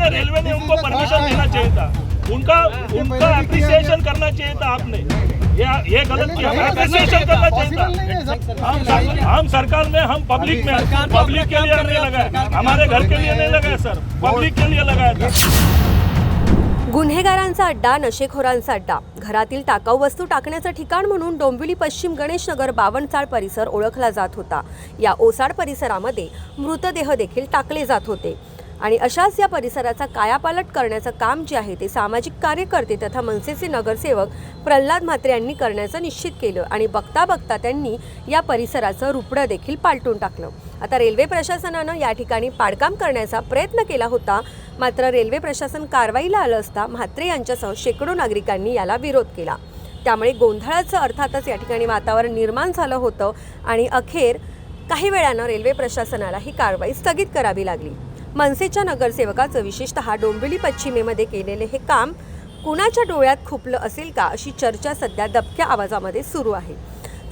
आपने रेलवे ने उनको परमिशन देना चाहिए था, उनका अप्रिसिएशन करना चाहिए था आपने। ये गलत किया, अप्रिसिएशन करना चाहिए था। हम सरकार में, हम पब्लिक में, पब्लिक के लिए नहीं लगाया, हमारे घर के लिए नहीं लगाया सर, पब्लिक के लिए लगाया था। गुन्हेगारांचा अड्डा, नशेखोरांचा अड्डा, घरातील टाकाऊ वस्तू टाकण्याचं ठिकाण म्हणून डोंबिवली पश्चिम गणेशनगर बावनचाळ परिसर ओळखला जात होता। या ओसाड परिसरामध्ये मृतदेह देखील टाकले जात होते आणि अशाच या परिसराचा कायापालट करण्याचं काम जे आहे ते सामाजिक कार्यकर्ते तथा मनसेचे नगरसेवक प्रल्हाद म्हात्रे यांनी करण्याचं निश्चित केलं आणि बघता बघता त्यांनी या परिसराचं रूपडं देखील पालटून टाकलं। आता रेल्वे प्रशासनानं या ठिकाणी पाडकाम करण्याचा प्रयत्न केला होता, मात्र रेल्वे प्रशासन कारवाईला आलं असता म्हात्रे यांच्यासह शेकडो नागरिकांनी याला विरोध केला। त्यामुळे गोंधळाचं अर्थातच या ठिकाणी वातावरण निर्माण झालं होतं आणि अखेर काही वेळानं रेल्वे प्रशासनाला ही कारवाई स्थगित करावी लागली। मनसेच्या नगरसेवकाचं विशेषतः डोंबिवली पश्चिमेमध्ये केलेले हे काम कुणाच्या डोळ्यात खुपलं असेल का अशी चर्चा सध्या दबक्या आवाजामध्ये सुरू आहे।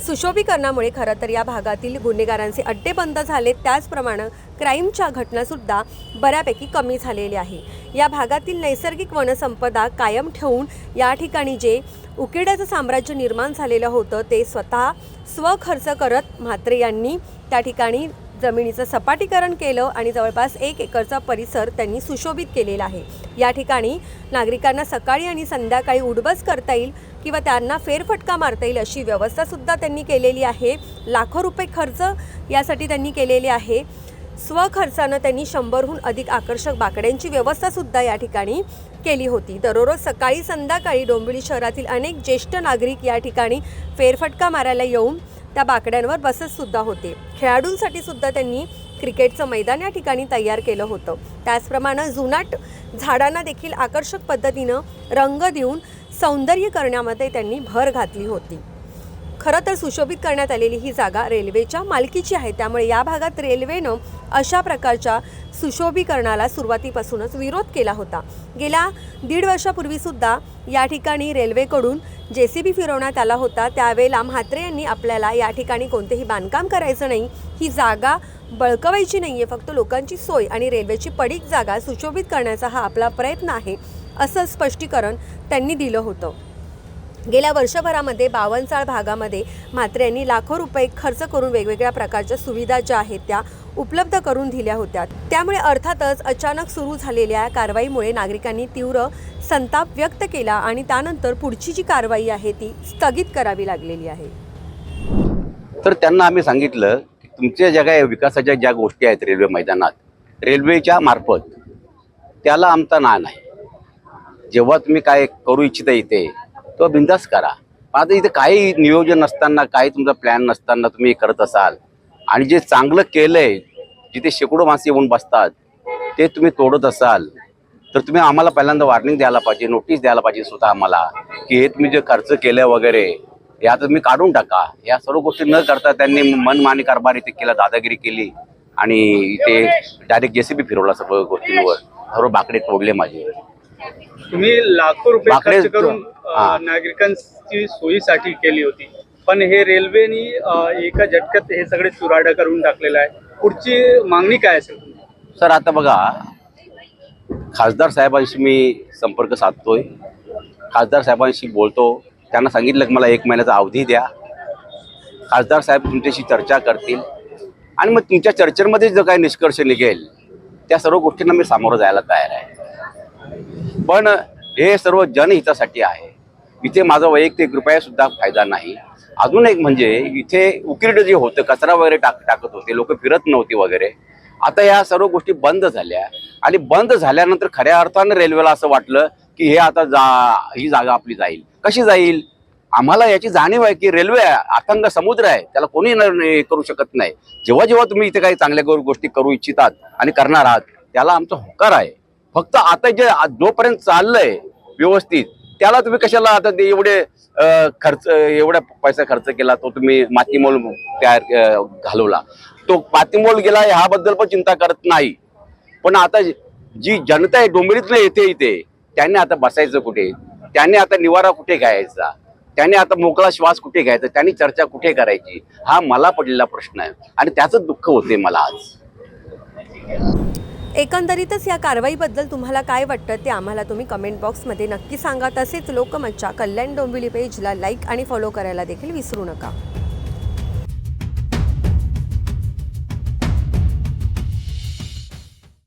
सुशोभीकरणामुळे खरं तर या भागातील गुन्हेगारांचे अड्डे बंद झाले, त्याचप्रमाणे क्राईमच्या घटनासुद्धा बऱ्यापैकी कमी झालेल्या आहे। या भागातील नैसर्गिक वनसंपदा कायम ठेवून या ठिकाणी जे उकिरड्याचं साम्राज्य निर्माण झालेलं होतं ते स्वतः स्वखर्च करत म्हात्रे यांनी त्या ठिकाणी जमिनीचं सपाटीकरण केलं आणि जवळपास 1 एकरचा परिसर त्यांनी सुशोभित केलेला आहे। या ठिकाणी नागरिकांना सकाळी आणि संध्याकाळी उडबस करता येईल किंवा त्यांना फेरफटका मारता येईल अशी व्यवस्था सुद्धा त्यांनी केलेली आहे। लाखो रुपये खर्च यासाठी त्यांनी केलेले आहे। स्वखर्चानं त्यांनी 100हून अधिक आकर्षक बाकड्यांची व्यवस्था सुद्धा या ठिकाणी केली होती। दररोज सकाळी संध्याकाळी डोंबिवली शहरातील अनेक ज्येष्ठ नागरिक या ठिकाणी फेरफटका मारायला येऊन त्या बाकड्यांवर बसत सुद्धा होते। खेळाडूंसाठी सुद्धा त्यांनी क्रिकेटचं मैदान या ठिकाणी तयार केलं होतं। त्याचप्रमाणे जुनाट झाडांना देखील आकर्षक पद्धतीनं रंग देऊन सौंदर्य करण्यामध्ये त्यांनी भर घातली होती। खरं तर सुशोभित करण्यात आलेली ही जागा रेल्वेच्या मालकीची आहे, त्यामुळे या भागात रेल्वेनं अशा प्रकारच्या सुशोभीकरणाला सुरुवातीपासूनच विरोध केला होता। गेल्या 1.5 वर्षापूर्वी सुद्धा या ठिकाणी रेल्वेकडून JCB फिरवण्यात आला होता। त्यावेळेला म्हात्रे यांनी आपल्याला या ठिकाणी कोणतेही बांधकाम करायचं नाही, ही जागा बळकवायची नाहीये, फक्त लोकांची सोय आणि रेल्वेची पडीक जागा सुशोभित करण्याचा हा आपला प्रयत्न आहे असं स्पष्टीकरण त्यांनी दिलं होतं। गेल्या वर्षभरामध्ये बावनचाळ भागामध्ये म्हात्रे यांनी लाखो रुपये खर्च करून वेगवेगळ्या प्रकारच्या सुविधा ज्या आहेत त्या उपलब्ध करून दिल्या होत्या। त्यामुळे अर्थातच अचानक सुरू झालेल्या कारवाईमुळे नागरिकांनी तीव्र संताप व्यक्त केला आणि त्यानंतर पुढची जी कारवाई आहे ती स्थगित करावी लागलेली आहे। तर त्यांना आम्ही सांगितलं की तुमच्या ज्या काही विकासाच्या ज्या गोष्टी आहेत रेल्वे मैदानात, रेल्वेच्या मार्फत त्याला आमचा ना नाही। जेव्हा तुम्ही काय करू इच्छिता इथे तो बिंदास करा। आता इथे काही नियोजन नसताना, काही तुमचा प्लॅन नसताना तुम्ही करत असाल आणि जे चांगलं केलंय, जिथे शेकडो माणसं येऊन बसतात ते तुम्ही तोडत असाल, तर तुम्ही आम्हाला पहिल्यांदा वॉर्निंग द्यायला पाहिजे, नोटीस द्यायला पाहिजे स्वतः आम्हाला की हे तुम्ही जे खर्च केलं वगैरे हे आता तुम्ही काढून टाका। या सर्व गोष्टी न करता त्यांनी मनमानी कारभार इथे केला, दादागिरी केली आणि इथे डायरेक्ट JCB फिरवला सर्व गोष्टींवर, सर्व बाकडे तोडले माझे। तुम्ही लाखो रुपये खर्च करून नागरिकांची सोयीसाठी केली होती, पण हे रेल्वेनी एका झटक्यात हे सगळे चुराडा करून टाकलेलं आहे। पुढची मागणी काय असेल? सर आता बघा, खासदार साहेबांशी मी संपर्क साधतोय, खासदार साहेबांशी बोलतो, त्यांना सांगितलं की मला 1 महिन्याचा अवधी द्या। खासदार साहेब तुमच्याशी चर्चा करतील आणि मग तुमच्या चर्चेमध्ये जो काही निष्कर्ष निघेल त्या सर्व गोष्टींना मी सामोरं जायला तयार आहे। पण हे सर्व जनहितासाठी आहे, इथे माझा वैयक्तिक रुपया सुद्धा फायदा नाही। अजून एक म्हणजे इथे उकिरडं जे होतं, कचरा वगैरे टाकत होते, लोक फिरत नव्हते वगैरे, आता या सर्व गोष्टी बंद झाल्या आणि बंद झाल्यानंतर खऱ्या अर्थानं रेल्वेला असं वाटलं की हे आता ही जागा आपली जाईल। कशी जाईल? आम्हाला याची जाणीव आहे की रेल्वे अथांग समुद्र आहे, त्याला कोणी करू शकत नाही। जेव्हा जेव्हा तुम्ही इथे काही चांगल्या गोष्टी करू इच्छितात आणि करणार आहात त्याला आमचा होकार आहे। फक्त आता जे जोपर्यंत चाललंय व्यवस्थित त्याला तुम्ही कशाला आता ते एवढा पैसा खर्च केला, तो तुम्ही मातीमोल तयार घालवला, तो मातीमोल गेला ह्याबद्दल पण चिंता करत नाही। पण आता जी जनता आहे डोंबिवलीतनं येते इथे, त्यांनी आता बसायचं कुठे, त्यांनी आता निवारा कुठे घ्यायचा, त्यांनी आता मोकळा श्वास कुठे घ्यायचा, त्यांनी चर्चा कुठे करायची, हा मला पडलेला प्रश्न आहे आणि त्याचं दुःख होते मला आज। एकंदरीतच या कारवाईबद्दल तुम्हाला काय वाटतं ते आम्हाला तुम्ही कमेंट बॉक्समध्ये नक्की सांगा. तसेच लोकमतच्या कल्याण डोंबिवली पेजला लाईक आणि फॉलो करायला देखील विसरू नका.